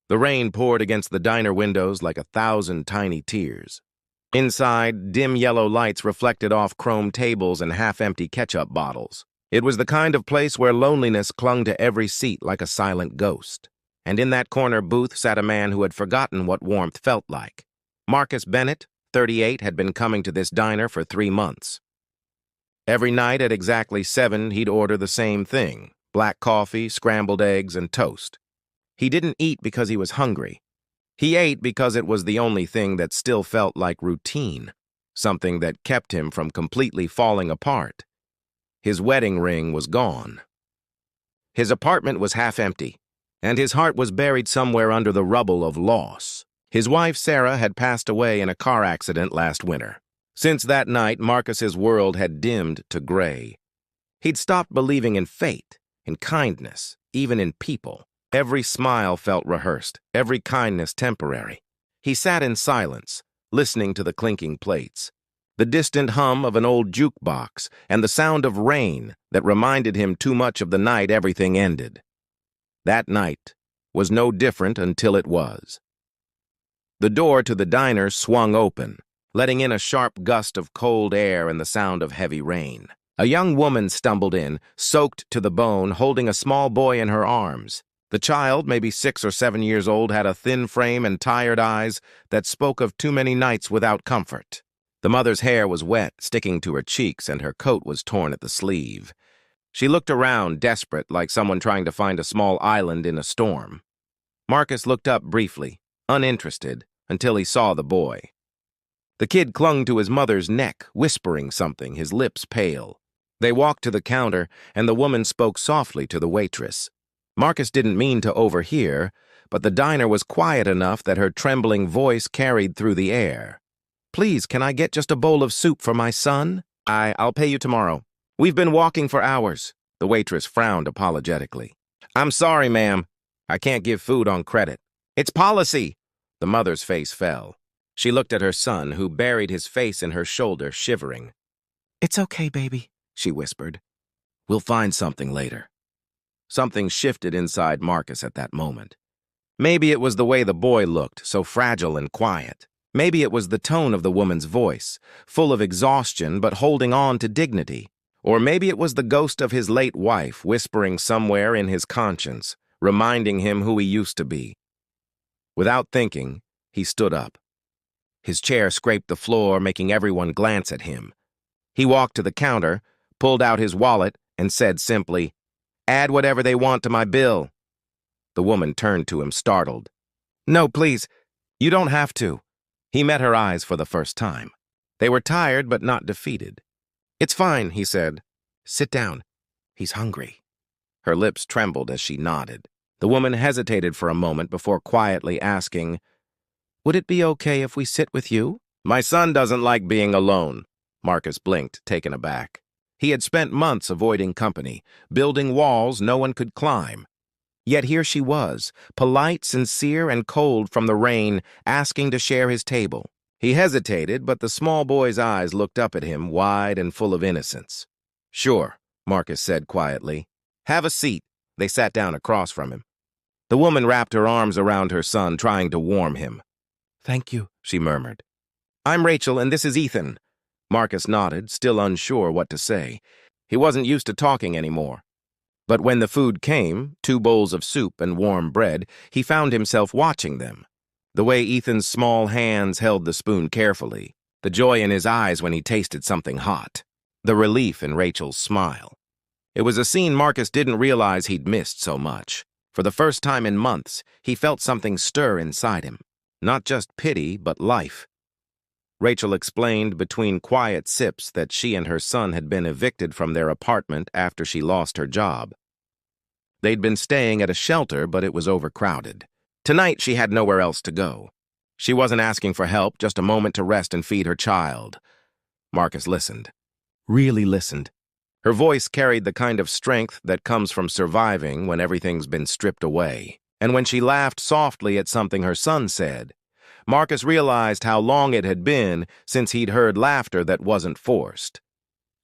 The rain poured against the diner windows like 1,000 tiny tears. Inside, dim yellow lights reflected off chrome tables and half-empty ketchup bottles. It was the kind of place where loneliness clung to every seat like a silent ghost. And in that corner booth sat a man who had forgotten what warmth felt like. Marcus Bennett, 38, had been coming to this diner for 3 months. Every night at exactly 7, he'd order the same thing: black coffee, scrambled eggs, and toast. He didn't eat because he was hungry. He ate because it was the only thing that still felt like routine, something that kept him from completely falling apart. His wedding ring was gone. His apartment was half empty, and his heart was buried somewhere under the rubble of loss. His wife, Sarah, had passed away in a car accident last winter. Since that night, Marcus's world had dimmed to gray. He'd stopped believing in fate, in kindness, even in people. Every smile felt rehearsed, every kindness temporary. He sat in silence, listening to the clinking plates, the distant hum of an old jukebox, and the sound of rain that reminded him too much of the night everything ended. That night was no different until it was. The door to the diner swung open, letting in a sharp gust of cold air and the sound of heavy rain. A young woman stumbled in, soaked to the bone, holding a small boy in her arms. The child, maybe 6 or 7 years old, had a thin frame and tired eyes that spoke of too many nights without comfort. The mother's hair was wet, sticking to her cheeks, and her coat was torn at the sleeve. She looked around, desperate, like someone trying to find a small island in a storm. Marcus looked up briefly, uninterested, until he saw the boy. The kid clung to his mother's neck, whispering something, his lips pale. They walked to the counter, and the woman spoke softly to the waitress. Marcus didn't mean to overhear, but the diner was quiet enough that her trembling voice carried through the air. "Please, can I get just a bowl of soup for my son? I'll pay you tomorrow. We've been walking for hours." The waitress frowned apologetically. "I'm sorry, ma'am. I can't give food on credit. It's policy." The mother's face fell. She looked at her son, who buried his face in her shoulder, shivering. "It's okay, baby," she whispered. "We'll find something later." Something shifted inside Marcus at that moment. Maybe it was the way the boy looked, so fragile and quiet. Maybe it was the tone of the woman's voice, full of exhaustion but holding on to dignity. Or maybe it was the ghost of his late wife whispering somewhere in his conscience, reminding him who he used to be. Without thinking, he stood up. His chair scraped the floor, making everyone glance at him. He walked to the counter, pulled out his wallet, and said simply, "Add whatever they want to my bill." The woman turned to him, startled. "No, please, you don't have to." He met her eyes for the first time. They were tired but not defeated. "It's fine," he said. "Sit down. He's hungry." Her lips trembled as she nodded. The woman hesitated for a moment before quietly asking, "Would it be okay if we sit with you?" "My son doesn't like being alone." Marcus blinked, taken aback. He had spent months avoiding company, building walls no one could climb. Yet here she was, polite, sincere, and cold from the rain, asking to share his table. He hesitated, but the small boy's eyes looked up at him, wide and full of innocence. "Sure," Marcus said quietly. "Have a seat." They sat down across from him. The woman wrapped her arms around her son, trying to warm him. "Thank you," she murmured. "I'm Rachel, and this is Ethan." Marcus nodded, still unsure what to say. He wasn't used to talking anymore. But when the food came, 2 bowls of soup and warm bread, he found himself watching them. The way Ethan's small hands held the spoon carefully, the joy in his eyes when he tasted something hot, the relief in Rachel's smile. It was a scene Marcus didn't realize he'd missed so much. For the first time in months, he felt something stir inside him. Not just pity, but life. Rachel explained between quiet sips that she and her son had been evicted from their apartment after she lost her job. They'd been staying at a shelter, but it was overcrowded. Tonight, she had nowhere else to go. She wasn't asking for help, just a moment to rest and feed her child. Marcus listened. Really listened. Her voice carried the kind of strength that comes from surviving when everything's been stripped away. And when she laughed softly at something her son said, Marcus realized how long it had been since he'd heard laughter that wasn't forced.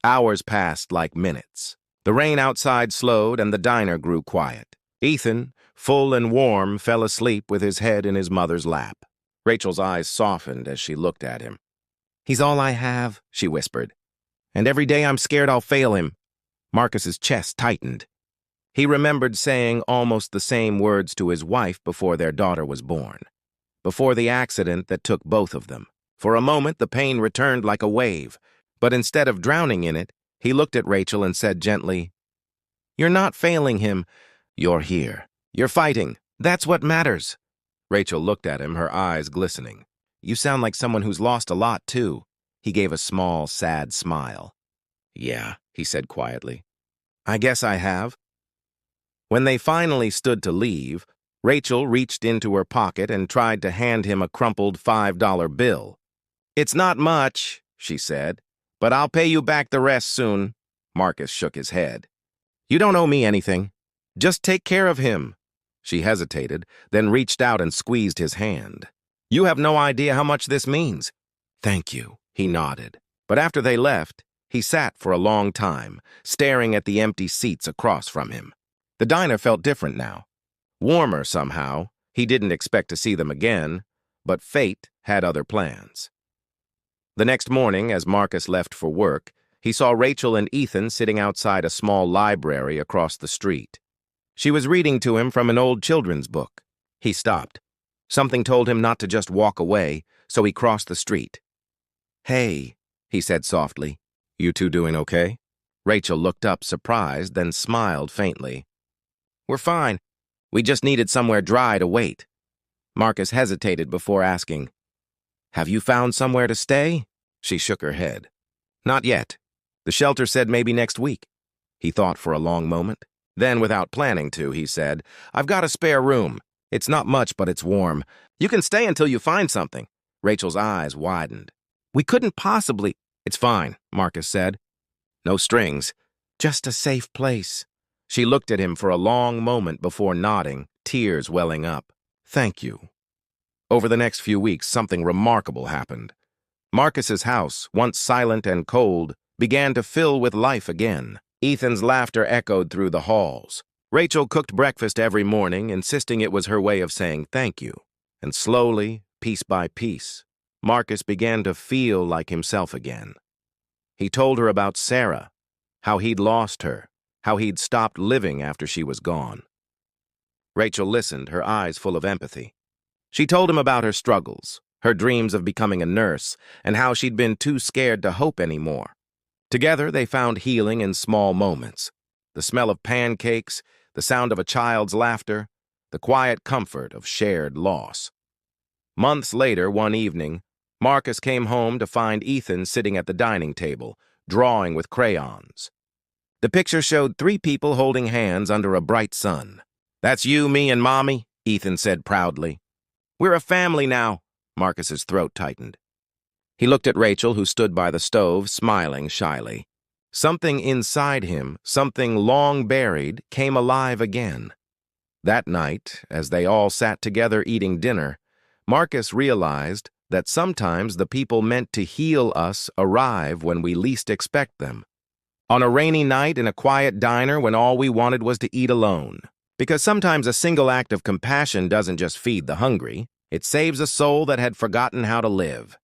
Hours passed like minutes. The rain outside slowed and the diner grew quiet. Ethan, full and warm, fell asleep with his head in his mother's lap. Rachel's eyes softened as she looked at him. "He's all I have," she whispered. "And every day I'm scared I'll fail him." Marcus's chest tightened. He remembered saying almost the same words to his wife before their daughter was born, before the accident that took both of them. For a moment, the pain returned like a wave, but instead of drowning in it, he looked at Rachel and said gently, "You're not failing him. You're here. You're fighting. That's what matters." Rachel looked at him, her eyes glistening. "You sound like someone who's lost a lot, too." He gave a small, sad smile. "Yeah," he said quietly. "I guess I have." When they finally stood to leave, Rachel reached into her pocket and tried to hand him a crumpled $5 bill. "It's not much," she said, "but I'll pay you back the rest soon." Marcus shook his head. "You don't owe me anything. Just take care of him." She hesitated, then reached out and squeezed his hand. "You have no idea how much this means." "Thank you," he nodded. But after they left, he sat for a long time, staring at the empty seats across from him. The diner felt different now. Warmer somehow. He didn't expect to see them again, but fate had other plans. The next morning, as Marcus left for work, he saw Rachel and Ethan sitting outside a small library across the street. She was reading to him from an old children's book. He stopped. Something told him not to just walk away, so he crossed the street. "Hey," he said softly. "You two doing okay?" Rachel looked up, surprised, then smiled faintly. "We're fine. We just needed somewhere dry to wait." Marcus hesitated before asking, "Have you found somewhere to stay?" She shook her head. "Not yet. The shelter said maybe next week." He thought for a long moment. Then, without planning to, he said, "I've got a spare room. It's not much, but it's warm. You can stay until you find something." Rachel's eyes widened. "We couldn't possibly—" "It's fine," Marcus said. "No strings. Just a safe place." She looked at him for a long moment before nodding, tears welling up. "Thank you." Over the next few weeks, something remarkable happened. Marcus's house, once silent and cold, began to fill with life again. Ethan's laughter echoed through the halls. Rachel cooked breakfast every morning, insisting it was her way of saying thank you. And slowly, piece by piece, Marcus began to feel like himself again. He told her about Sarah, how he'd lost her, how he'd stopped living after she was gone. Rachel listened, her eyes full of empathy. She told him about her struggles, her dreams of becoming a nurse, and how she'd been too scared to hope anymore. Together, they found healing in small moments. The smell of pancakes, the sound of a child's laughter, the quiet comfort of shared loss. Months later, one evening, Marcus came home to find Ethan sitting at the dining table, drawing with crayons. The picture showed 3 people holding hands under a bright sun. "That's you, me, and Mommy," Ethan said proudly. "We're a family now." Marcus's throat tightened. He looked at Rachel, who stood by the stove, smiling shyly. Something inside him, something long buried, came alive again. That night, as they all sat together eating dinner, Marcus realized that sometimes the people meant to heal us arrive when we least expect them. On a rainy night in a quiet diner when all we wanted was to eat alone. Because sometimes a single act of compassion doesn't just feed the hungry, it saves a soul that had forgotten how to live.